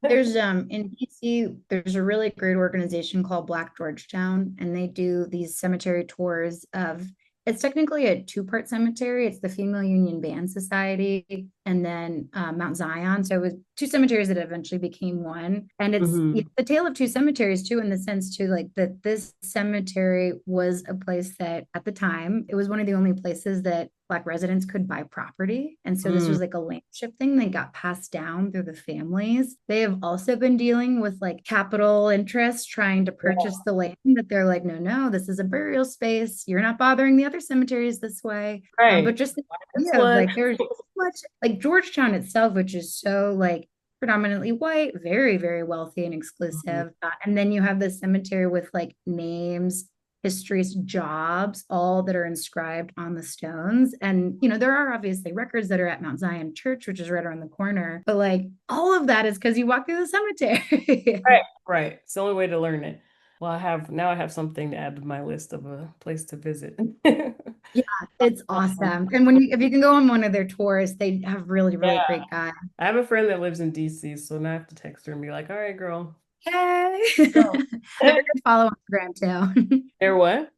there's in DC, there's a really great organization called Black Georgetown, and they do these cemetery tours of it's technically a two-part cemetery. It's the Female Union Band Society and then Mount Zion. So it was two cemeteries that eventually became one. And it's Hmm. the tale of two cemeteries too, in the sense too, like that this cemetery was a place that at the time it was one of the only places that Black residents could buy property. And so this Mm. was like a landship thing that got passed down through the families. They have also been dealing with like capital interests trying to purchase the land, but they're like, no, no, this is a burial space. You're not bothering the other cemeteries this way. But Right. just the That's idea of what. like there's so much like Georgetown itself, which is so like predominantly white, very, very wealthy and Mhm. exclusive. And then you have this cemetery with like names, histories, jobs, all that are inscribed on the stones. And, there are obviously records that are at Mount Zion Church, which is right around the corner. But like all of that is because you walk through the cemetery. Right. Right. It's the only way to learn it. Well, I have something to add to my list of a place to visit. Yeah, it's awesome. And if you can go on one of their tours, they have really, Yeah. really great guides. I have a friend that lives in DC, so now I have to text her and be like, all right, girl. Hey. Go. They're a good follow on Instagram too. They're what?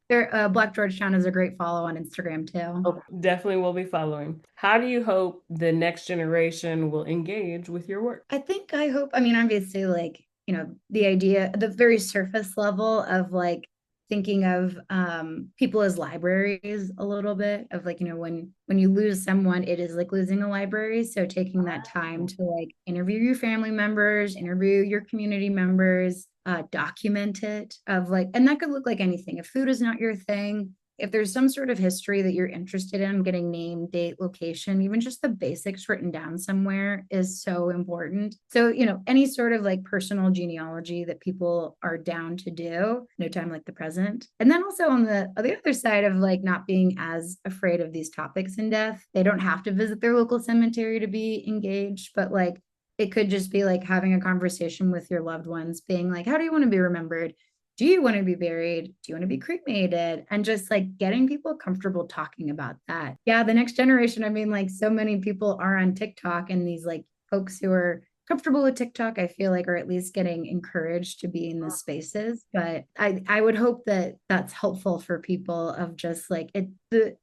Black Georgetown is a great follow on Instagram too. Oh, definitely will be following. How do you hope the next generation will engage with your work? I hope, I mean, obviously, like, the idea, the very surface level of like thinking of people as libraries a little bit of like, when you lose someone, it is like losing a library. So taking that time to like interview your family members, interview your community members, document it of like, and that could look like anything. If food is not your thing, if there's some sort of history that you're interested in, getting name, date, location, even just the basics written down somewhere is so important. So, any sort of like personal genealogy that people are down to do, no time like the present. And then also on the other side of like not being as afraid of these topics in death, they don't have to visit their local cemetery to be engaged, but like it could just be like having a conversation with your loved ones, being like, how do you want to be remembered? Do you want to be buried? Do you want to be cremated? And just like getting people comfortable talking about that. Yeah, the next generation, I mean, like so many people are on TikTok and these like folks who are comfortable with TikTok, I feel like are at least getting encouraged to be in the spaces. But I would hope that that's helpful for people of just like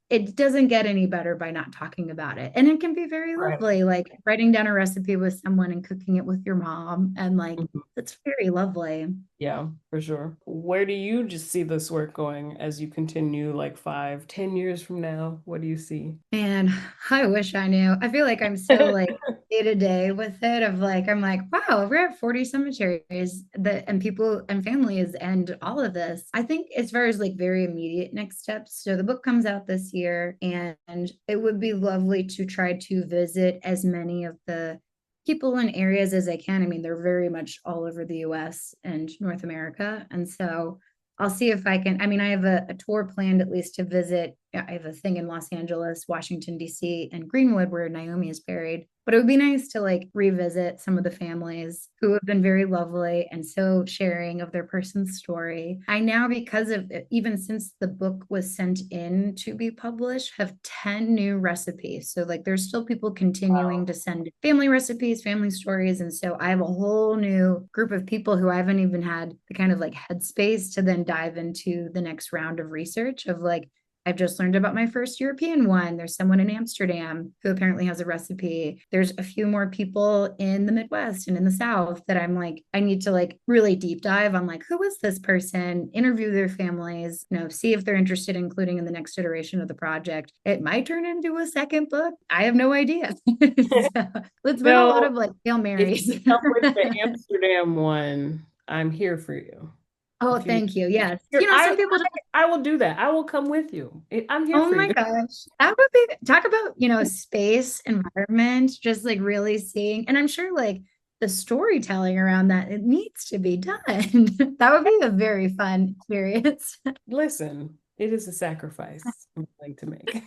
it doesn't get any better by not talking about it. And it can be very Right. lovely, like writing down a recipe with someone and cooking it with your mom. And like Mhm. it's very lovely. Yeah, for sure. Where do you just see this work going as you continue like 5, 10 years from now? What do you see? Man, I wish I knew. I feel like I'm so like day to day with it of like I'm like, wow, we're at 40 cemeteries that and people and families and all of this. I think as far as like very immediate next steps. So the book comes out this year and it would be lovely to try to visit as many of the people and areas as I can. I mean, they're very much all over the US and North America. And so I'll see if I can. I mean, I have a tour planned at least to visit. I have a thing in Los Angeles, Washington, D.C., and Greenwood, where Naomi is buried. But it would be nice to like revisit some of the families who have been very lovely and so sharing of their person's story. I now, because of even since the book was sent in to be published, have 10 new recipes. So, like, there's still people continuing to send family recipes, family stories. And so I have a whole new group of people who I haven't even had the kind of like headspace to then dive into the next round of research of like, I've just learned about my first European one. There's someone in Amsterdam who apparently has a recipe. There's a few more people in the Midwest and in the South that I'm like, I need to like really deep dive on like, who is this person? Interview their families, see if they're interested in including in the next iteration of the project. It might turn into a second book. I have no idea. So, it's been a lot No, of like Hail if you Marys. come with the Amsterdam one, I'm here for you. Oh, If you, thank you. Yes. here, Some people just I will do that. I will come with you. I'm here oh for my you. gosh. That would be talk about, space, environment, just like really seeing. And I'm sure like the storytelling around that, it needs to be done. That would be a very fun experience. Listen, it is a sacrifice I'm willing to make.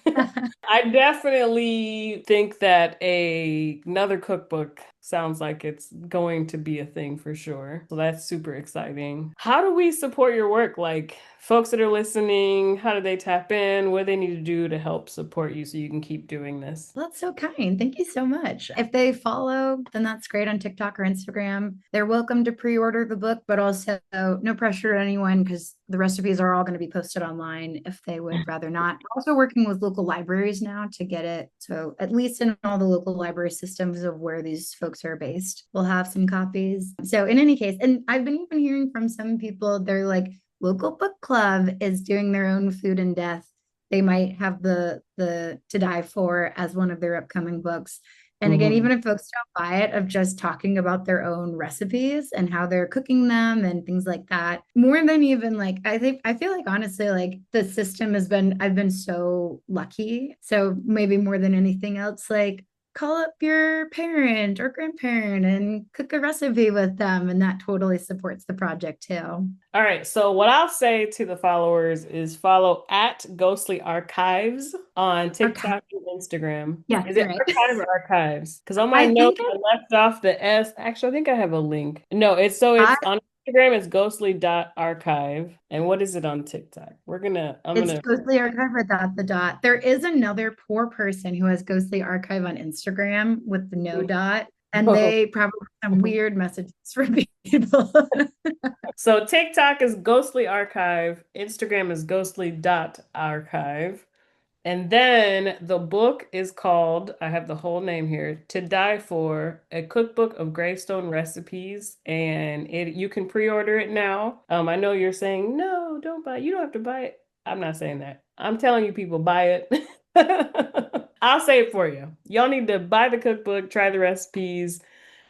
I definitely think that another cookbook sounds like it's going to be a thing for sure. So that's super exciting. How do we support your work? Like folks that are listening, how do they tap in? What do they need to do to help support you so you can keep doing this? That's so kind. Thank you so much. If they follow, then that's great on TikTok or Instagram. They're welcome to pre-order the book, but also no pressure to anyone because the recipes are all going to be posted online if they would rather not. We're also working with local libraries now to get it. So at least in all the local library systems of where these folks are based, we'll have some copies. So in any case, and I've been even hearing from some people, they're like, local book club is doing their own food and death. They might have the To Die For as one of their upcoming books. And again, Mhm. even if folks don't buy it, of just talking about their own recipes and how they're cooking them and things like that, more than even like, I feel like honestly, like the system has been, I've been so lucky. So maybe more than anything else, like call up your parent or grandparent and cook a recipe with them. And that totally supports the project too. All right. So what I'll say to the followers is follow at Ghostly Archives on Okay. TikTok and Instagram. Yes, Is it you're right. archive or archives? Because on my I notes think I left off the S. Actually, I think I have a link. No, it's on Instagram, it's ghostly.archive. And what is it on TikTok? I'm it's gonna Ghostly Archive without the dot. There is another poor person who has Ghostly Archive on Instagram with the no dot, and they probably have some weird messages from people. So TikTok is Ghostly Archive, Instagram is ghostly.archive. And then the book is called, I have the whole name here, To Die For, a cookbook of gravestone recipes. And you can pre-order it now. I know you're saying, no, don't buy it. You don't have to buy it. I'm not saying that. I'm telling you people, buy it. I'll say it for you. Y'all need to buy the cookbook, try the recipes.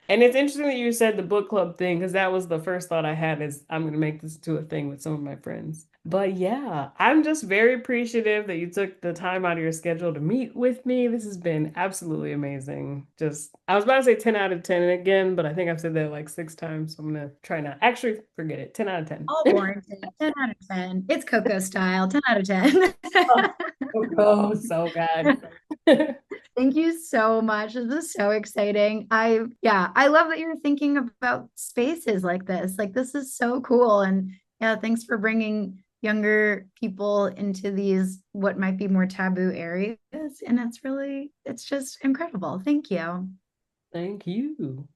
And it's interesting that you said the book club thing because that was the first thought I had is I'm going to make this to a thing with some of my friends. But yeah, I'm just very appreciative that you took the time out of your schedule to meet with me. This has been absolutely amazing. Just, I was about to say 10 out of 10 again, but I think I've said that like 6 times. So I'm going to try not. Actually, forget it. 10 out of 10. All warranted. 10 out of 10. It's Coco style. 10 out of 10. Oh, so bad. Thank you so much. This is so exciting. I love that you're thinking about spaces like this. Like this is so cool. And yeah, thanks for bringing younger people into these what might be more taboo areas. And it's just incredible. Thank you. Thank you.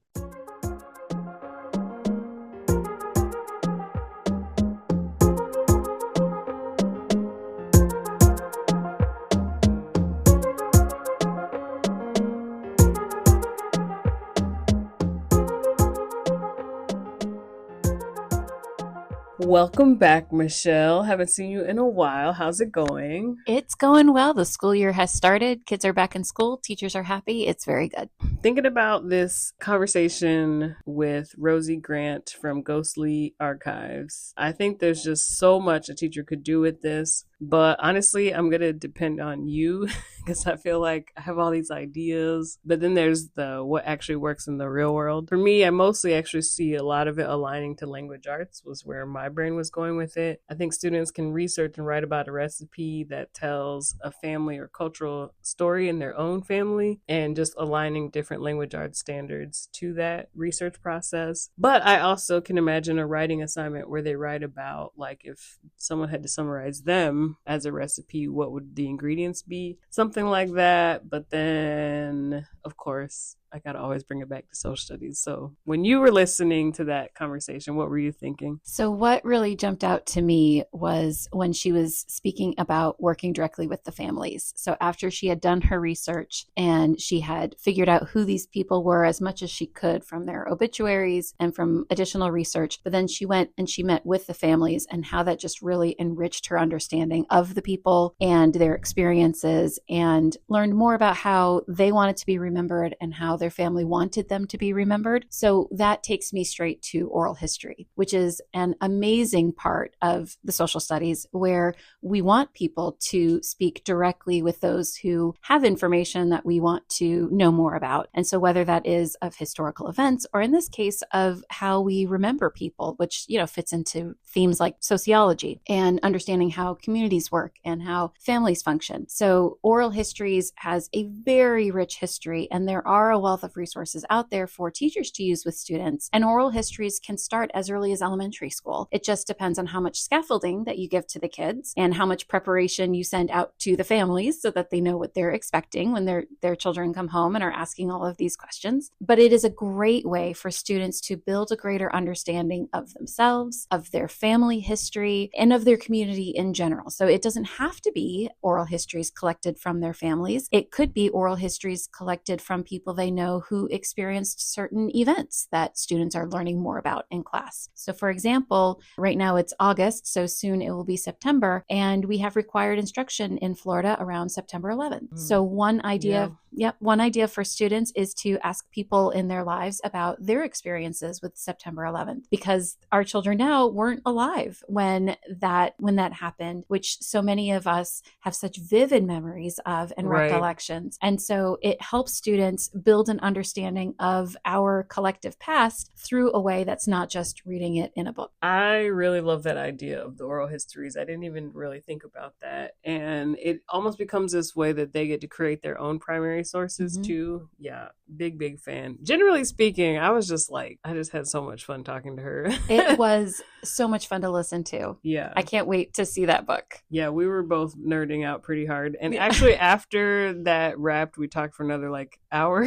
Welcome back, Michelle. Haven't seen you in a while. How's it going? It's going well. The school year has started. Kids are back in school. Teachers are happy. It's very good. Thinking about this conversation with Rosie Grant from Ghostly Archives, I think there's just so much a teacher could do with this. But honestly, I'm going to depend on you because I feel like I have all these ideas. But then there's the what actually works in the real world. For me, I mostly actually see a lot of it aligning to language arts was where my brain was going with it. I think students can research and write about a recipe that tells a family or cultural story in their own family and just aligning different language arts standards to that research process. But I also can imagine a writing assignment where they write about like if someone had to summarize them as a recipe, what would the ingredients be? Something like that. But then, of course, I got to always bring it back to social studies. So when you were listening to that conversation, what were you thinking? So what really jumped out to me was when she was speaking about working directly with the families. So after she had done her research and she had figured out who these people were as much as she could from their obituaries and from additional research, but then she went and she met with the families and how that just really enriched her understanding of the people and their experiences and learned more about how they wanted to be remembered and how their their family wanted them to be remembered. So that takes me straight to oral history, which is an amazing part of the social studies where we want people to speak directly with those who have information that we want to know more about. And so whether that is of historical events or in this case of how we remember people, which, fits into themes like sociology and understanding how communities work and how families function. So oral histories has a very rich history, and there are a wealth of resources out there for teachers to use with students. And oral histories can start as early as elementary school. It just depends on how much scaffolding that you give to the kids and how much preparation you send out to the families so that they know what they're expecting when their children come home and are asking all of these questions. But it is a great way for students to build a greater understanding of themselves, of their family history, and of their community in general. So it doesn't have to be oral histories collected from their families. It could be oral histories collected from people they know who experienced certain events that students are learning more about in class. So for example, right now it's August, so soon it will be September, and we have required instruction in Florida around September 11th. So one idea for students is to ask people in their lives about their experiences with September 11th, because our children now weren't alive when that happened, which so many of us have such vivid memories of and recollections. And so it helps students build an understanding of our collective past through a way that's not just reading it in a book. I really love that idea of the oral histories. I didn't even really think about that. And it almost becomes this way that they get to create their own primary sources too. Yeah, big fan. Generally speaking, I just had so much fun talking to her. It was so much fun to listen to. Yeah. I can't wait to see that book. Yeah, we were both nerding out pretty hard. And actually after that wrapped, we talked for another hour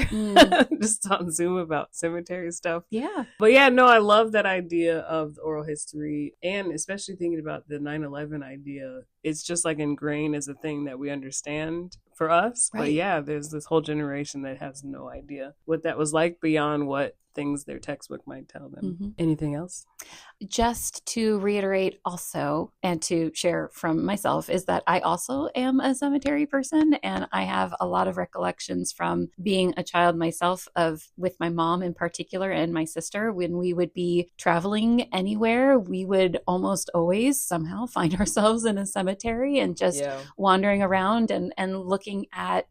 just on Zoom about cemetery stuff. Yeah. But yeah, no, I love that idea of the oral history, and especially thinking about the 9/11 idea. It's just ingrained as a thing that we understand for us. Right. But yeah, there's this whole generation that has no idea what that was like beyond what things their textbook might tell them. Anything else? Just to reiterate also, and to share from myself, is that I also am a cemetery person, and I have a lot of recollections from being a child myself with my mom in particular and my sister. When we would be traveling anywhere, we would almost always somehow find ourselves in a cemetery and just wandering around and looking at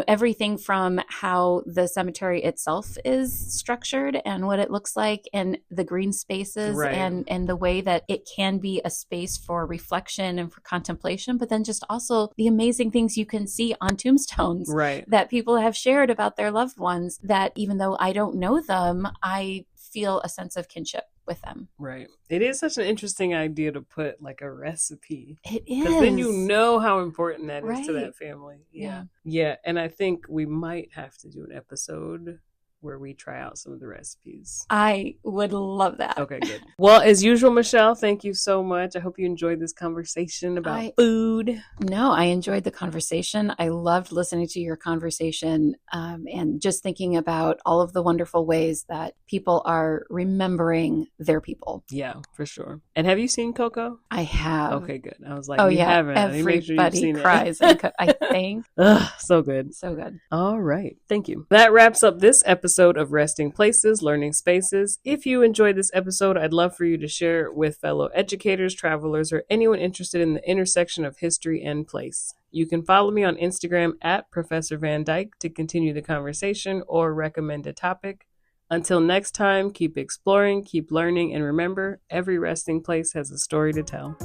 everything from how the cemetery itself is structured and what it looks like, and the green spaces, and the way that it can be a space for reflection and for contemplation, but then just also the amazing things you can see on tombstones that people have shared about their loved ones, that even though I don't know them, I feel a sense of kinship with them. Right. It is such an interesting idea to put a recipe. It is. Because then you know how important that is to that family. Yeah. Yeah. And I think we might have to do an episode where we try out some of the recipes. I would love that. Okay, good. Well, as usual, Michelle, thank you so much. I hope you enjoyed this conversation about food. No, I enjoyed the conversation. I loved listening to your conversation, and just thinking about all of the wonderful ways that people are remembering their people. Yeah, for sure. And have you seen Coco? I have. Okay, good. I was like, haven't. Everybody cries. I think. Ugh, so good. So good. All right. Thank you. That wraps up this episode of Resting Places, Learning Spaces. If you enjoyed this episode, I'd love for you to share it with fellow educators, travelers, or anyone interested in the intersection of history and place. You can follow me on Instagram at Professor Van Dyke to continue the conversation or recommend a topic. Until next time, keep exploring, keep learning, and remember, every resting place has a story to tell.